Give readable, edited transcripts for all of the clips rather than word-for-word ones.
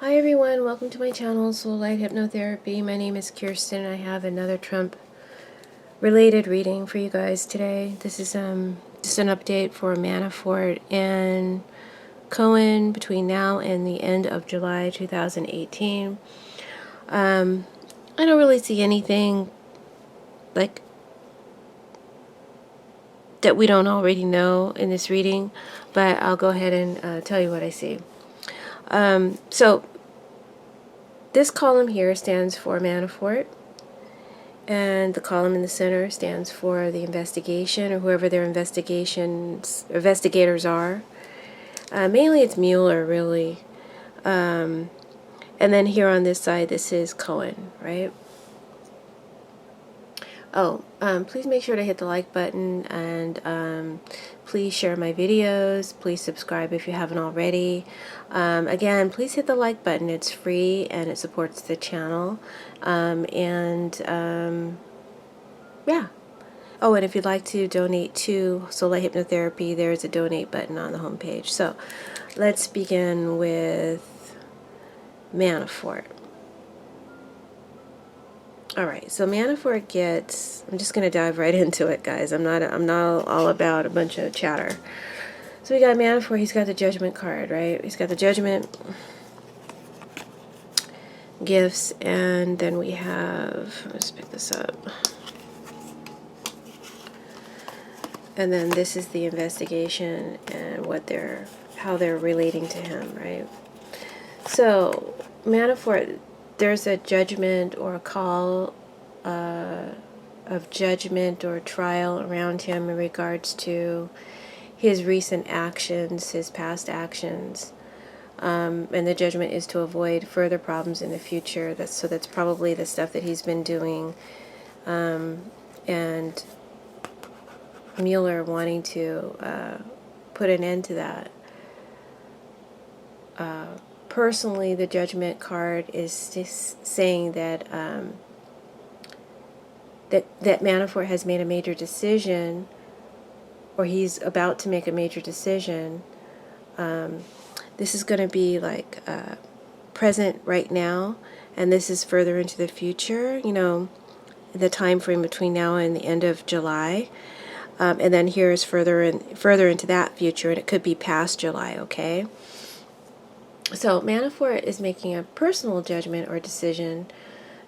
Hi everyone, welcome to my channel, Soulight Hypnotherapy. My name is Kirsten and I have another Trump related reading for you guys today. This is just an update for Manafort and Cohen between now and the end of July 2018. I don't really see anything like that we don't already know in this reading, but I'll go ahead and tell you what I see. So this column here stands for Manafort, and the column in the center stands for the investigation, or whoever their investigators are. Mainly it's Mueller, really. And then here on this side, this is Cohen, right? Oh, please make sure to hit the like button, and please share my videos. Please subscribe if you haven't already. Again, please hit the like button. It's free and it supports the channel. Yeah. Oh, and if you'd like to donate to Soulight Hypnotherapy, there's a donate button on the homepage. So let's begin with Manafort. All right, so Manafort gets, I'm just going to dive right into it, guys. I'm not all about a bunch of chatter. So we got Manafort, he's got the Judgment card, right? He's got the Judgment, gifts, and then we have, let's pick this up. And then this is the investigation and how they're relating to him, right? So Manafort, there's a judgment or a call of judgment or trial around him in regards to his recent actions, his past actions, and the judgment is to avoid further problems in the future. That's probably the stuff that he's been doing, and Mueller wanting to put an end to that. Personally, the Judgment card is just saying that that Manafort has made a major decision, or he's about to make a major decision. This is going to be like present right now, and this is further into the future. You know, the time frame between now and the end of July, and then here is further into that future, and it could be past July. Okay. So Manafort is making a personal judgment or decision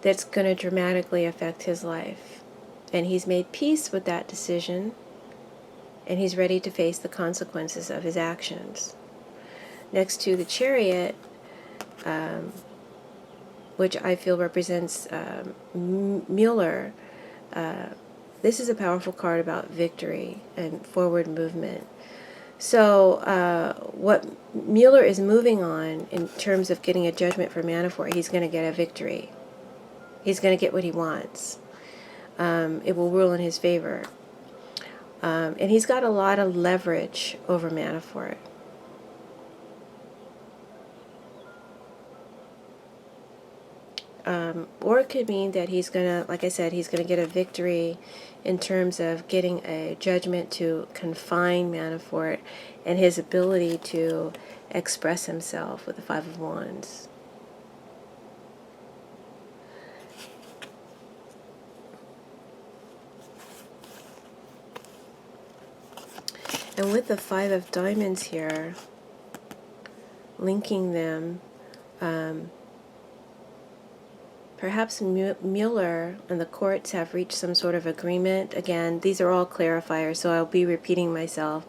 that's going to dramatically affect his life. And he's made peace with that decision, and he's ready to face the consequences of his actions. Next to the Chariot, which I feel represents Mueller, this is a powerful card about victory and forward movement. So what Mueller is moving on in terms of getting a judgment for Manafort, he's going to get a victory. He's going to get what he wants. It will rule in his favor. And he's got a lot of leverage over Manafort. Or it could mean that he's going to, like I said, he's going to get a victory in terms of getting a judgment to confine Manafort and his ability to express himself with the Five of Wands. And with the Five of Diamonds here, linking them, perhaps Mueller and the courts have reached some sort of agreement. Again, these are all clarifiers, so I'll be repeating myself.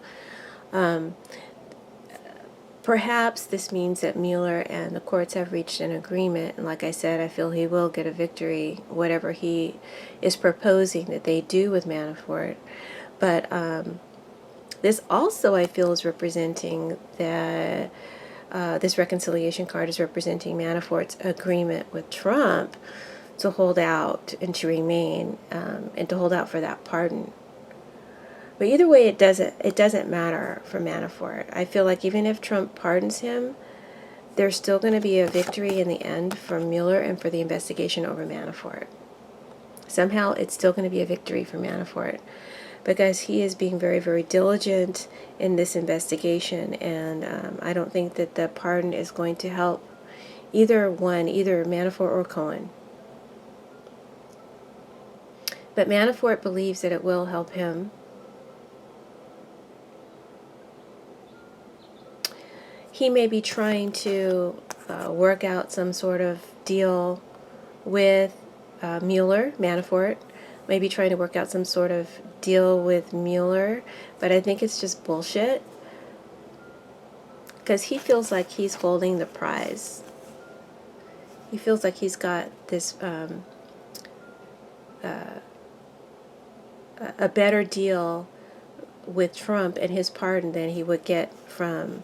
Perhaps this means that Mueller and the courts have reached an agreement, and like I said, I feel he will get a victory, whatever he is proposing that they do with Manafort. But this also, I feel, is representing that this reconciliation card is representing Manafort's agreement with Trump to hold out and to remain, and to hold out for that pardon. But either way, it doesn't matter for Manafort. I feel like even if Trump pardons him, there's still going to be a victory in the end for Mueller and for the investigation over Manafort. Somehow, it's still going to be a victory for Manafort, because he is being very, very diligent in this investigation, and I don't think that the pardon is going to help Either one, either Manafort or Cohen. But Manafort believes that it will help him. He may be trying to work out some sort of deal with Mueller, Manafort. May be trying to work out some sort of deal with Mueller, but I think it's just bullshit. Because he feels like he's holding the prize. He feels like he's got this a better deal with Trump and his pardon than he would get from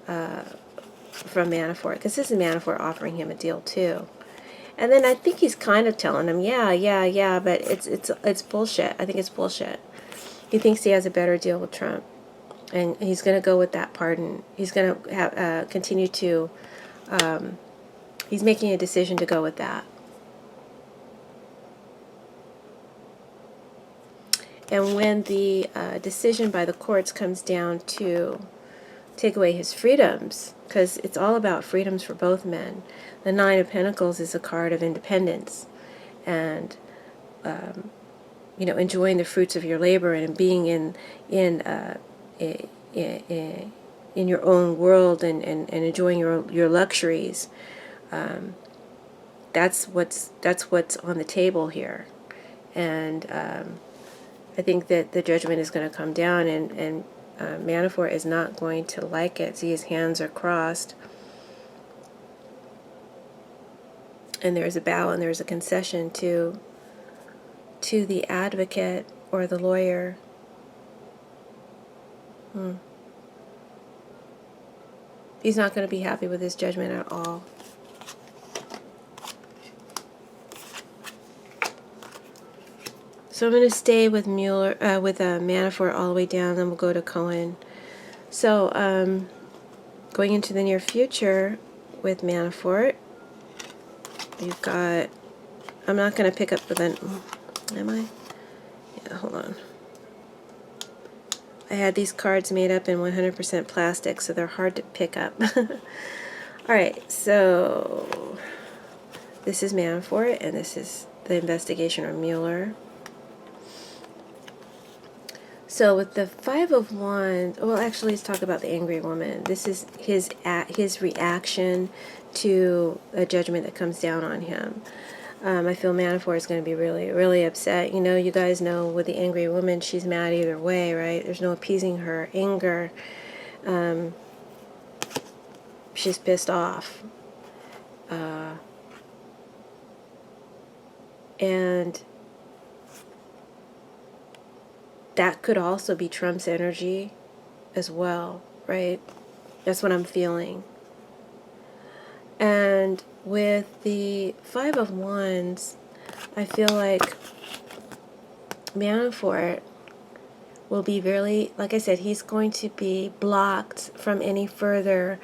Manafort. Because this is Manafort offering him a deal too. And then I think he's kind of telling him, yeah, but it's bullshit. I think it's bullshit. He thinks he has a better deal with Trump, and he's going to go with that pardon. He's going to have continue to. He's making a decision to go with that. And when the decision by the courts comes down to take away his freedoms, because it's all about freedoms for both men. The Nine of Pentacles is a card of independence, and enjoying the fruits of your labor and being in your own world and enjoying your luxuries. That's what's on the table here, and I think that the judgment is going to come down, and Manafort is not going to like it. See, his hands are crossed. And there's a bow and there's a concession to the advocate or the lawyer. He's not going to be happy with his judgment at all. So I'm going to stay with Manafort all the way down, then we'll go to Cohen. So going into the near future with Manafort, you've got, I'm not going to pick up the, am I? Yeah, hold on. I had these cards made up in 100% plastic, so they're hard to pick up. Alright, so this is Manafort, and this is the investigation of Mueller. So with the Five of Wands, well, actually, let's talk about the angry woman. This is his reaction to a judgment that comes down on him. I feel Manafort is going to be really, really upset. You guys know with the angry woman, she's mad either way, right? There's no appeasing her anger. She's pissed off. And that could also be Trump's energy as well, right? That's what I'm feeling. And with the Five of Wands, I feel like Manafort will be really, like I said, he's going to be blocked from any further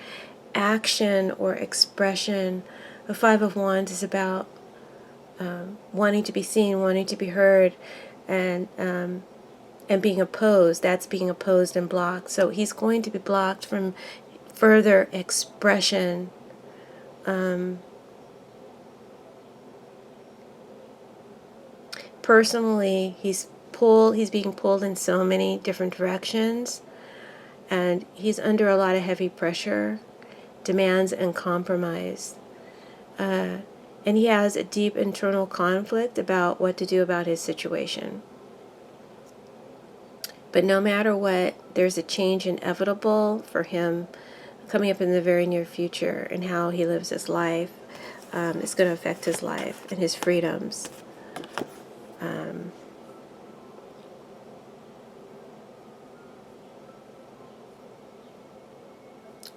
action or expression. The Five of Wands is about wanting to be seen, wanting to be heard, and being opposed. That's being opposed and blocked. So he's going to be blocked from further expression. Personally, he's being pulled in so many different directions, and he's under a lot of heavy pressure, demands, and compromise. And he has a deep internal conflict about what to do about his situation. But no matter what, there's a change inevitable for him coming up in the very near future, and how he lives his life. It's going to affect his life and his freedoms.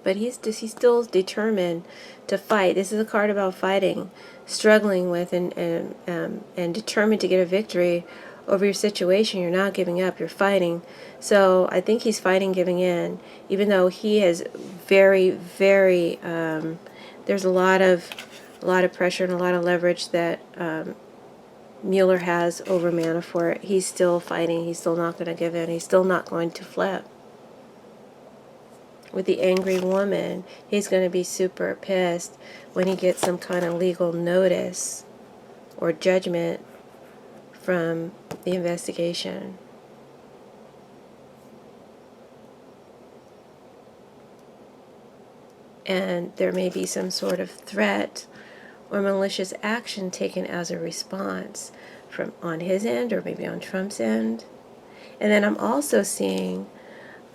But he's still determined to fight. This is a card about fighting, struggling with, and determined to get a victory over your situation. You're not giving up. You're fighting. So I think he's fighting, giving in, even though he is very, very. There's a lot of pressure and a lot of leverage that Mueller has over Manafort. He's still fighting. He's still not going to give in. He's still not going to flip. with the angry woman, he's going to be super pissed when he gets some kind of legal notice or judgment from the investigation. And there may be some sort of threat or malicious action taken as a response from on his end or maybe on Trump's end. And then I'm also seeing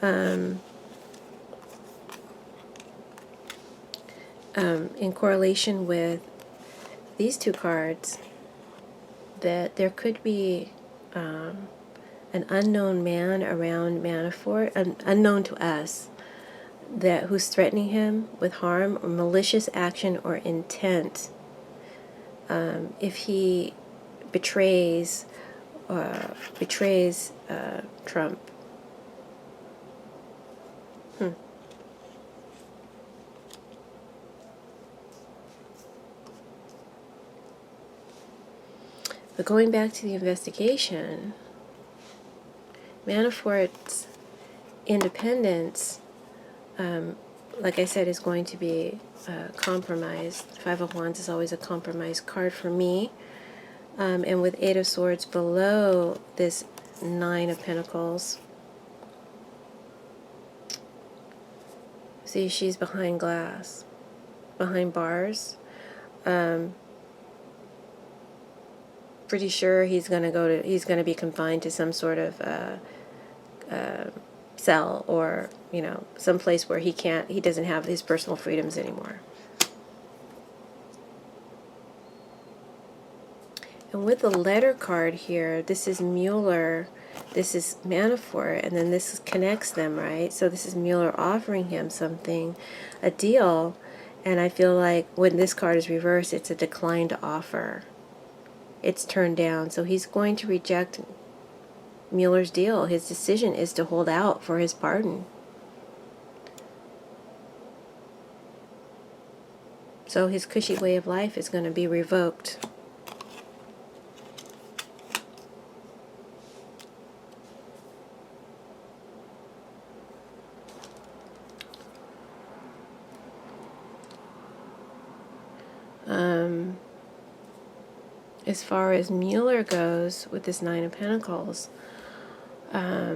in correlation with these two cards that there could be an unknown man around Manafort, unknown to us, that who's threatening him with harm or malicious action or intent if he betrays Trump. But going back to the investigation, Manafort's independence, like I said, is going to be compromised. Five of Wands is always a compromise card for me. And with Eight of Swords below this Nine of Pentacles, see, she's behind glass, behind bars. Pretty sure he's going to be confined to some sort of cell, or some place where he doesn't have his personal freedoms anymore. And with the letter card here, this is Mueller, this is Manafort, and then this connects them, right? So this is Mueller offering him something, a deal, and I feel like when this card is reversed, it's a declined offer. It's turned down, so he's going to reject Mueller's deal. His decision is to hold out for his pardon. So his cushy way of life is going to be revoked. As far as Mueller goes with this Nine of Pentacles, I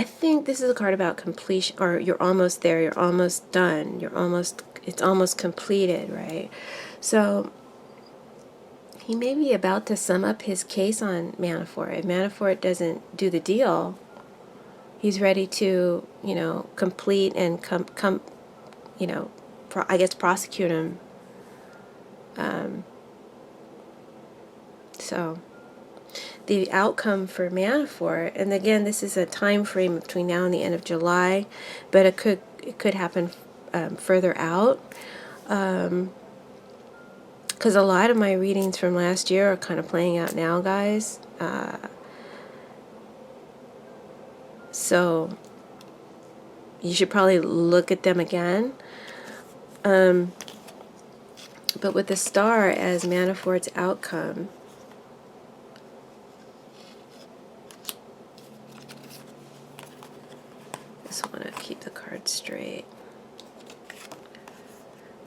think this is a card about completion, or you're almost there, you're almost done, it's almost completed, right? So he may be about to sum up his case on Manafort. If Manafort doesn't do the deal, he's ready to, complete and prosecute him. So the outcome for Manafort, and again, this is a time frame between now and the end of July, but it could happen further out, because a lot of my readings from last year are kind of playing out now, guys. So you should probably look at them again. But with the Star as Manafort's outcome, just want to keep the card straight.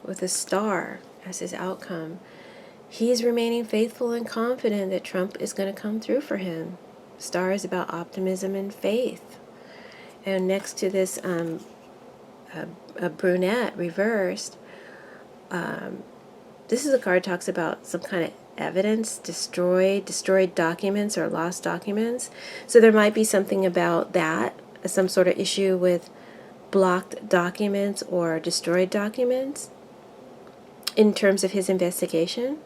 With the Star as his outcome, he's remaining faithful and confident that Trump is going to come through for him. Star is about optimism and faith. And next to this a brunette reversed, this is a card that talks about some kind of evidence, destroyed documents or lost documents. So there might be something about that, some sort of issue with blocked documents or destroyed documents in terms of his investigation,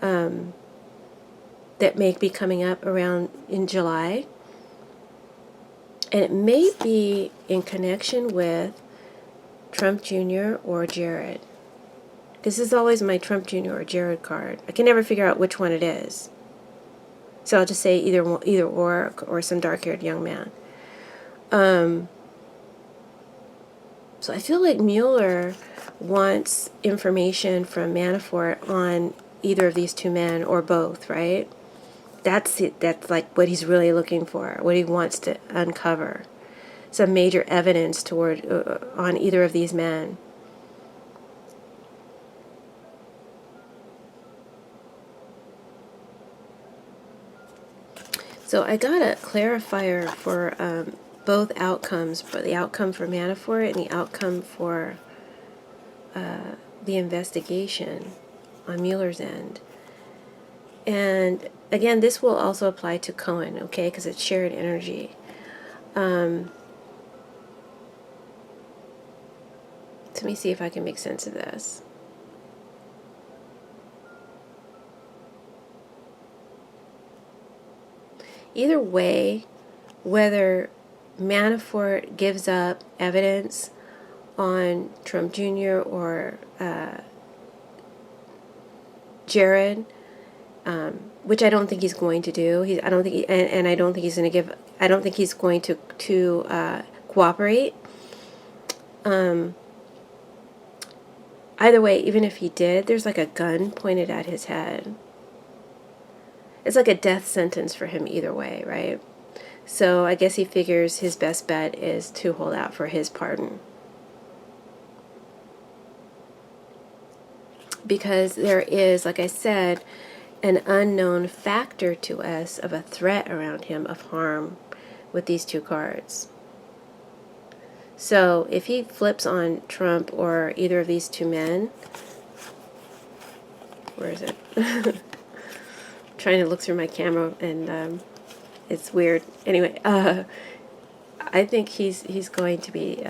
that may be coming up around in July. And it may be in connection with Trump Jr. or Jared. This is always my Trump Jr. or Jared card. I can never figure out which one it is. So I'll just say either or some dark-haired young man. So I feel like Mueller wants information from Manafort on either of these two men or both, right? That's it. That's like what he's really looking for, what he wants to uncover. Some major evidence toward on either of these men. So I got a clarifier for both outcomes, for the outcome for Manafort and the outcome for the investigation on Mueller's end. And again, this will also apply to Cohen, okay, because it's shared energy. Let me see if I can make sense of this. Either way, whether Manafort gives up evidence on Trump Jr. or Jared, which I don't think he's going to do. I don't think, and I don't think he's going to give. I don't think he's going to cooperate. Either way, even if he did, there's like a gun pointed at his head. It's like a death sentence for him either way, right? So I guess he figures his best bet is to hold out for his pardon. Because there is, like I said, an unknown factor to us of a threat around him of harm with these two cards. So if he flips on Trump or either of these two men, where is it? Trying to look through my camera and it's weird. Anyway, I think he's going to be.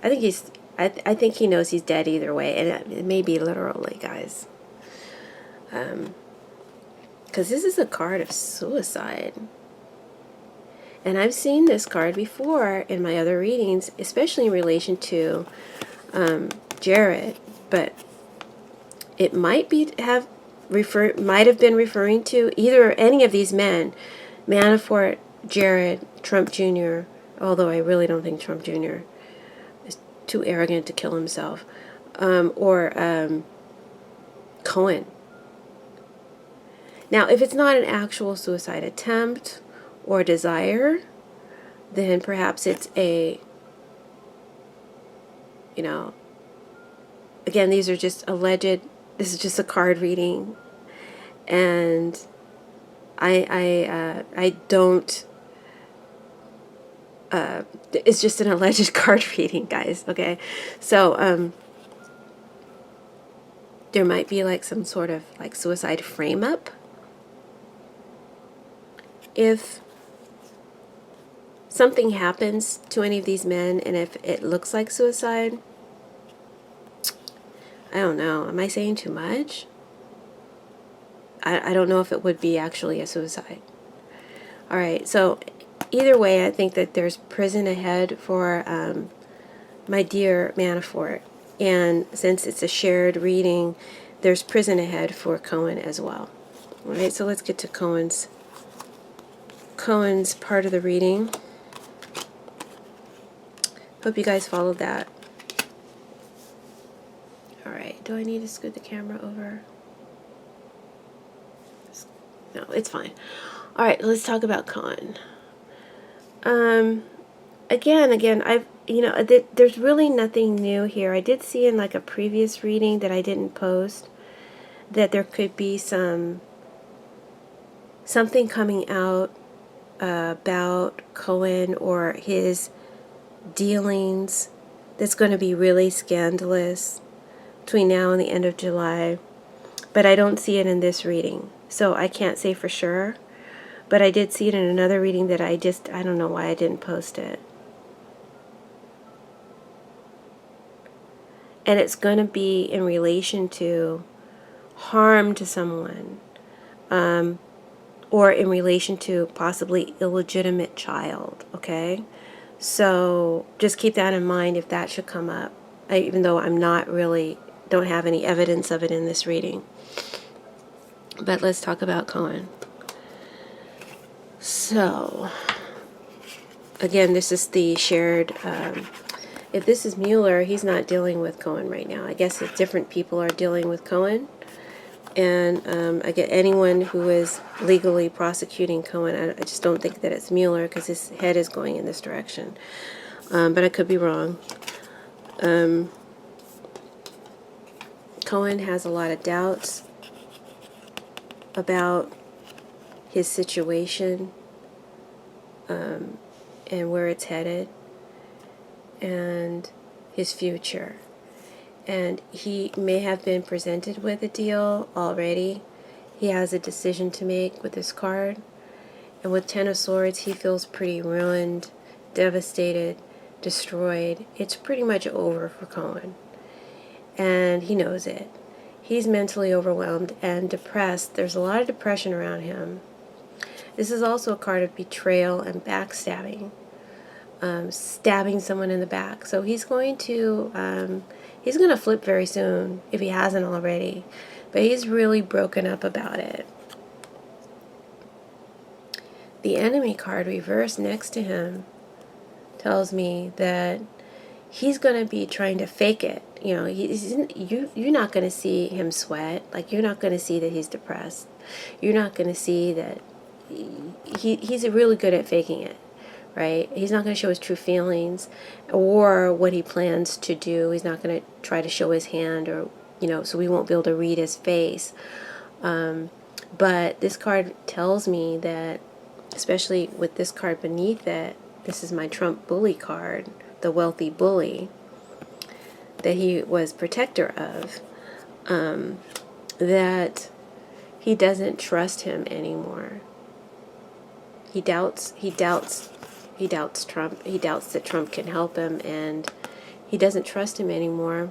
I think he knows he's dead either way, and it may be literally, guys. Because this is a card of suicide, and I've seen this card before in my other readings, especially in relation to Jared, but it might have been referring to either any of these men, Manafort, Jared, Trump Jr., although I really don't think Trump Jr. is too arrogant to kill himself, or Cohen. Now, if it's not an actual suicide attempt or desire, then perhaps it's a, again, these are just alleged. This is just a card reading, and I don't. It's just an alleged card reading, guys. Okay, so there might be like some sort of like suicide frame up. If something happens to any of these men, and if it looks like suicide. I don't know. Am I saying too much? I don't know if it would be actually a suicide. All right. So either way, I think that there's prison ahead for my dear Manafort. And since it's a shared reading, there's prison ahead for Cohen as well. All right. So let's get to Cohen's part of the reading. Hope you guys followed that. Alright, do I need to scoot the camera over? No, it's fine. Alright, let's talk about Cohen. Again, there's really nothing new here. I did see in like a previous reading that I didn't post that there could be something coming out about Cohen or his dealings that's going to be really scandalous between now and the end of July, but I don't see it in this reading, so I can't say for sure, but I did see it in another reading that I don't know why I didn't post it. And it's going to be in relation to harm to someone, or in relation to possibly illegitimate child, okay? So just keep that in mind if that should come up, even though don't have any evidence of it in this reading. But let's talk about Cohen. So, again, this is the shared, if this is Mueller, he's not dealing with Cohen right now. I guess if different people are dealing with Cohen, And again, anyone who is legally prosecuting Cohen, I just don't think that it's Mueller, because his head is going in this direction. But I could be wrong. Cohen has a lot of doubts about his situation and where it's headed and his future. And he may have been presented with a deal already. He has a decision to make with this card. And with Ten of Swords, he feels pretty ruined, devastated, destroyed. It's pretty much over for Cohen. And he knows it. He's mentally overwhelmed and depressed. There's a lot of depression around him. This is also a card of betrayal and backstabbing. Stabbing someone in the back. So he's going to flip very soon, if he hasn't already. But he's really broken up about it. The enemy card reversed next to him tells me that he's going to be trying to fake it. You know, you're not going to see him sweat. Like, you're not going to see that he's depressed. You're not going to see that he's really good at faking it, right? He's not going to show his true feelings or what he plans to do. He's not going to try to show his hand, or, you know, so we won't be able to read his face. But this card tells me that, especially with this card beneath it, this is my Trump bully card, the wealthy bully that he was protector of, that he doesn't trust him anymore. He doubts Trump. He doubts that Trump can help him, and he doesn't trust him anymore.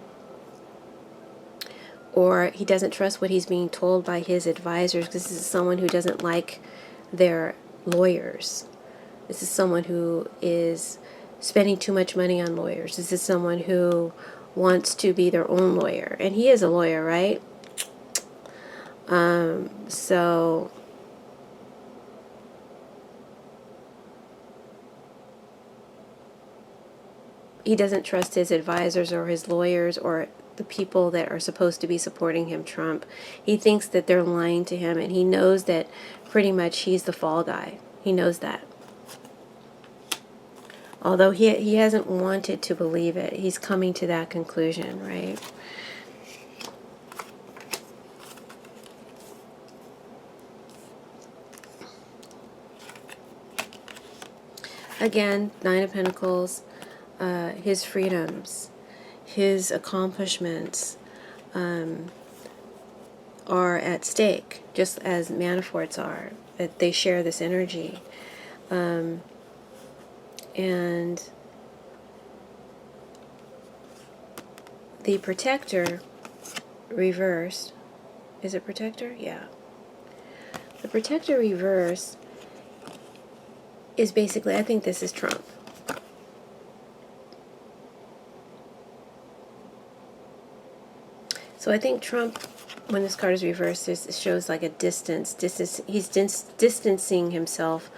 Or he doesn't trust what he's being told by his advisors, because this is someone who doesn't like their lawyers. This is someone who is spending too much money on lawyers. This is someone who wants to be their own lawyer. And he is a lawyer, right? So he doesn't trust his advisors or his lawyers or the people that are supposed to be supporting him, Trump. He thinks that they're lying to him, and he knows that pretty much he's the fall guy. He knows that. Although he hasn't wanted to believe it, he's coming to that conclusion, right? Again, Nine of Pentacles, his freedoms, his accomplishments are at stake, just as Manafort's are. That they share this energy. And the protector reversed. Is it protector? Yeah. The protector reversed is basically, I think this is Trump. So I think Trump, when this card is reversed, it shows like a distance. He's distancing himself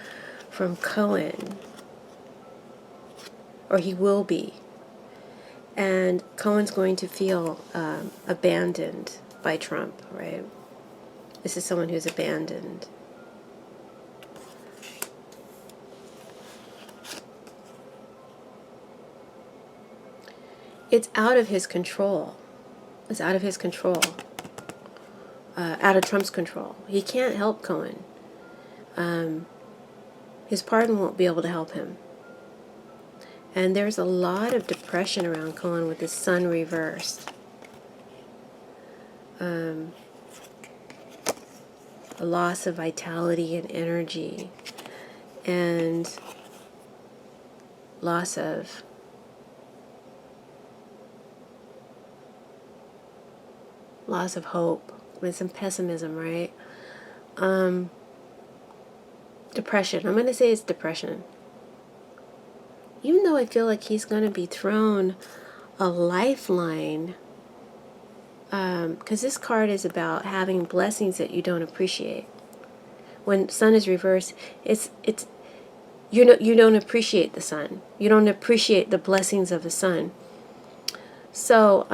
from Cohen. Or he will be. And Cohen's going to feel abandoned by Trump, right? This is someone who's abandoned. It's out of his control. It's out of his control. Out of Trump's control. He can't help Cohen. His pardon won't be able to help him. And there's a lot of depression around Cohen with the sun reversed. A loss of vitality and energy. And loss of hope. With some pessimism, right? Depression. I'm going to say it's depression. Even though I feel like he's going to be thrown a lifeline, because this card is about having blessings that you don't appreciate. When sun is reversed, you don't appreciate the sun. You don't appreciate the blessings of the sun. So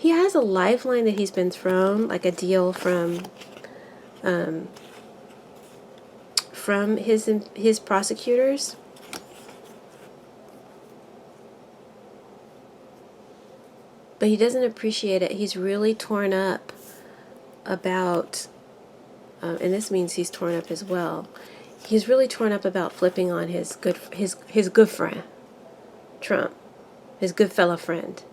he has a lifeline that he's been thrown, like a deal from his prosecutors. But he doesn't appreciate it. He's really torn up about, and this means he's torn up as well. He's really torn up about flipping on his good friend, Trump, his good fella friend.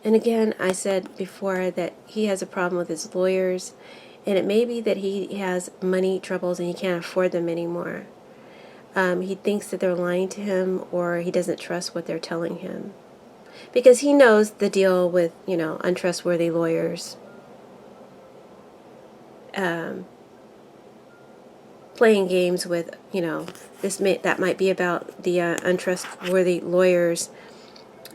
And again, I said before that he has a problem with his lawyers, and it may be that he has money troubles and he can't afford them anymore. He thinks that they're lying to him, or he doesn't trust what they're telling him. Because he knows the deal with, untrustworthy lawyers. Playing games with, that might be about the untrustworthy lawyers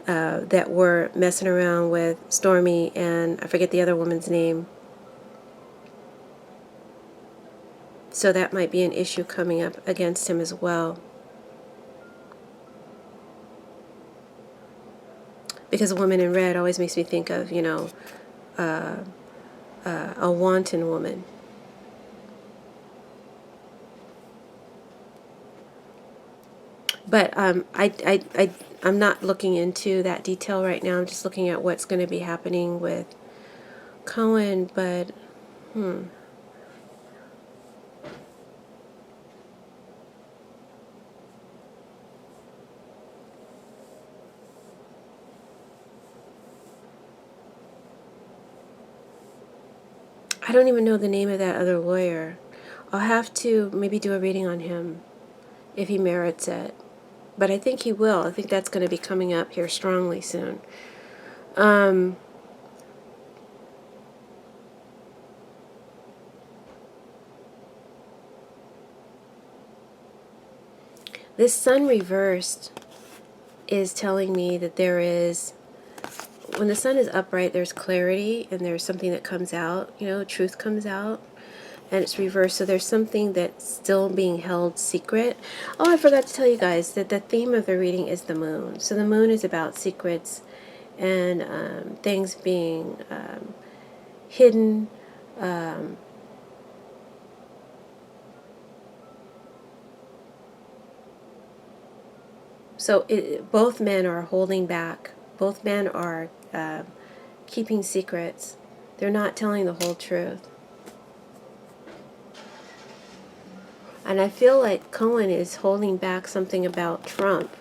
that were messing around with Stormy and I forget the other woman's name. So that might be an issue coming up against him as well. Because a woman in red always makes me think of, a wanton woman. But I'm not looking into that detail right now. I'm just looking at what's going to be happening with Cohen. But I don't even know the name of that other lawyer. I'll have to maybe do a reading on him if he merits it. But I think he will. I think that's going to be coming up here strongly soon. This sun reversed is telling me that there is, when the sun is upright, there's clarity and there's something that comes out, truth comes out, and it's reversed. So there's something that's still being held secret. Oh, I forgot to tell you guys that the theme of the reading is the moon. So the moon is about secrets and things being hidden. So both men are holding back. Both men are keeping secrets. They're not telling the whole truth. And I feel like Cohen is holding back something about Trump.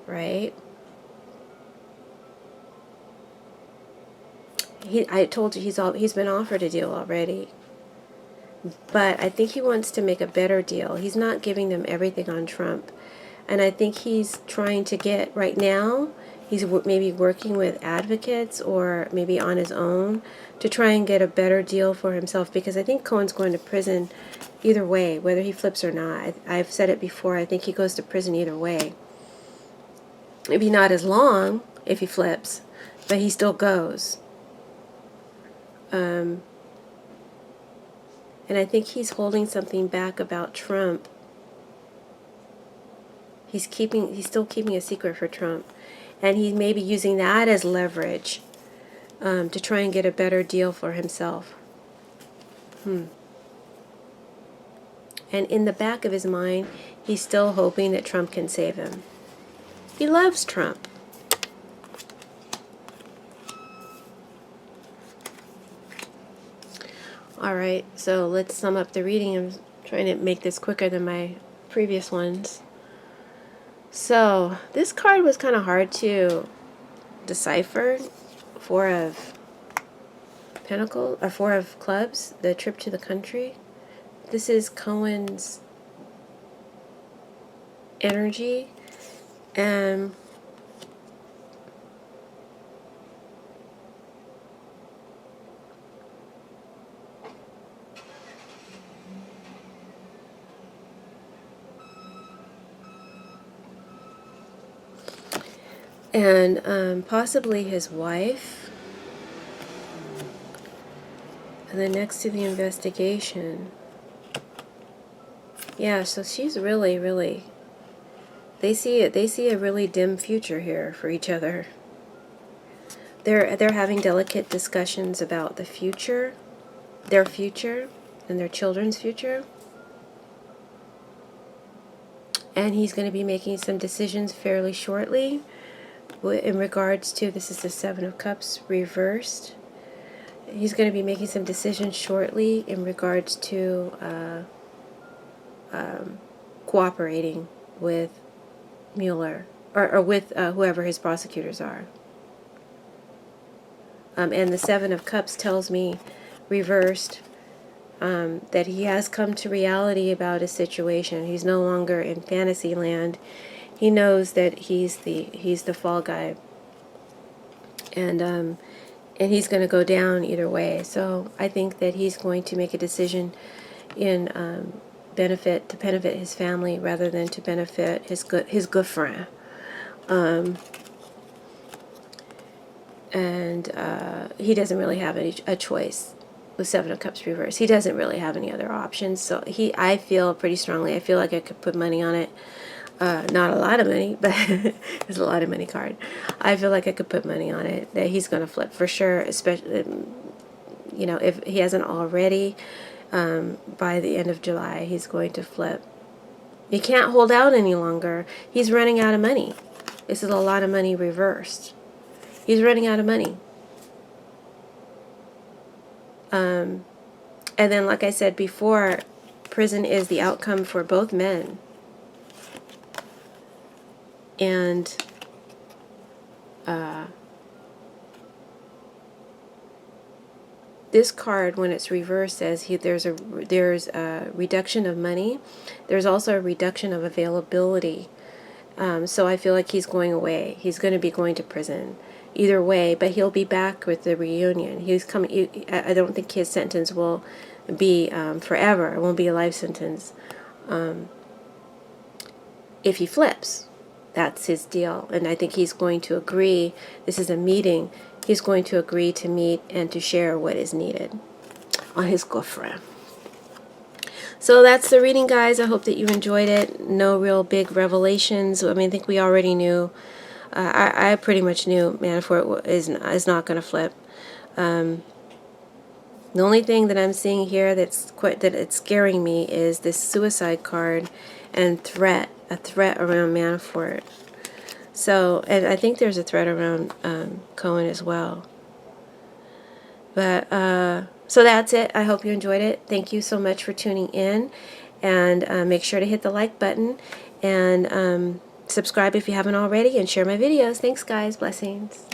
Right? I told you he's been offered a deal already. But I think he wants to make a better deal. He's not giving them everything on Trump. And I think he's trying to get, right now, he's maybe working with advocates or maybe on his own to try and get a better deal for himself, because I think Cohen's going to prison either way, whether he flips or not. I've said it before, I think he goes to prison either way. Maybe not as long if he flips, but he still goes. And I think he's holding something back about Trump. He's still keeping a secret for Trump. And he may be using that as leverage to try and get a better deal for himself. And in the back of his mind, he's still hoping that Trump can save him. He loves Trump. All right, so let's sum up the reading. I'm trying to make this quicker than my previous ones. So this card was kind of hard to decipher. Four of Pentacles, or Four of Clubs, the trip to the country. This is Cohen's energy. And possibly his wife. And then next to the investigation. Yeah, so she's really, really They see it. They see a really dim future here for each other. They're having delicate discussions about the future, their future, and their children's future. And he's going to be making some decisions fairly shortly in regards to, this is the Seven of Cups reversed. He's going to be making some decisions shortly in regards to cooperating with Mueller, or with whoever his prosecutors are. And the Seven of Cups tells me, reversed, that he has come to reality about his situation. He's no longer in fantasy land. He knows that he's the fall guy, and he's going to go down either way. So I think that he's going to make a decision in to benefit his family rather than to benefit his good friend. And he doesn't really have a choice with Seven of Cups reversed. He doesn't really have any other options. So I feel pretty strongly. I feel like I could put money on it. Not a lot of money, but there's a lot of money card. I feel like I could put money on it that he's going to flip for sure. Especially, you know, if he hasn't already, by the end of July, he's going to flip. He can't hold out any longer. He's running out of money. This is a lot of money reversed. He's running out of money. And then, like I said before, prison is the outcome for both men. And this card, when it's reversed, says there's a reduction of money. There's also a reduction of availability. So I feel like he's going away. He's going to be going to prison either way, but he'll be back with the reunion. He's coming. I don't think his sentence will be forever. It won't be a life sentence. If he flips, that's his deal. And I think he's going to agree. This is a meeting. He's going to agree to meet and to share what is needed on his girlfriend. So that's the reading, guys. I hope that you enjoyed it. No real big revelations. I mean, I think we already knew. I pretty much knew Manafort is not going to flip. The only thing that I'm seeing here that it's scaring me is this suicide card and a threat around Manafort. So, and I think there's a threat around Cohen as well. But so that's it. I hope you enjoyed it. Thank you so much for tuning in, and make sure to hit the like button and subscribe if you haven't already, and share my videos. Thanks, guys. Blessings.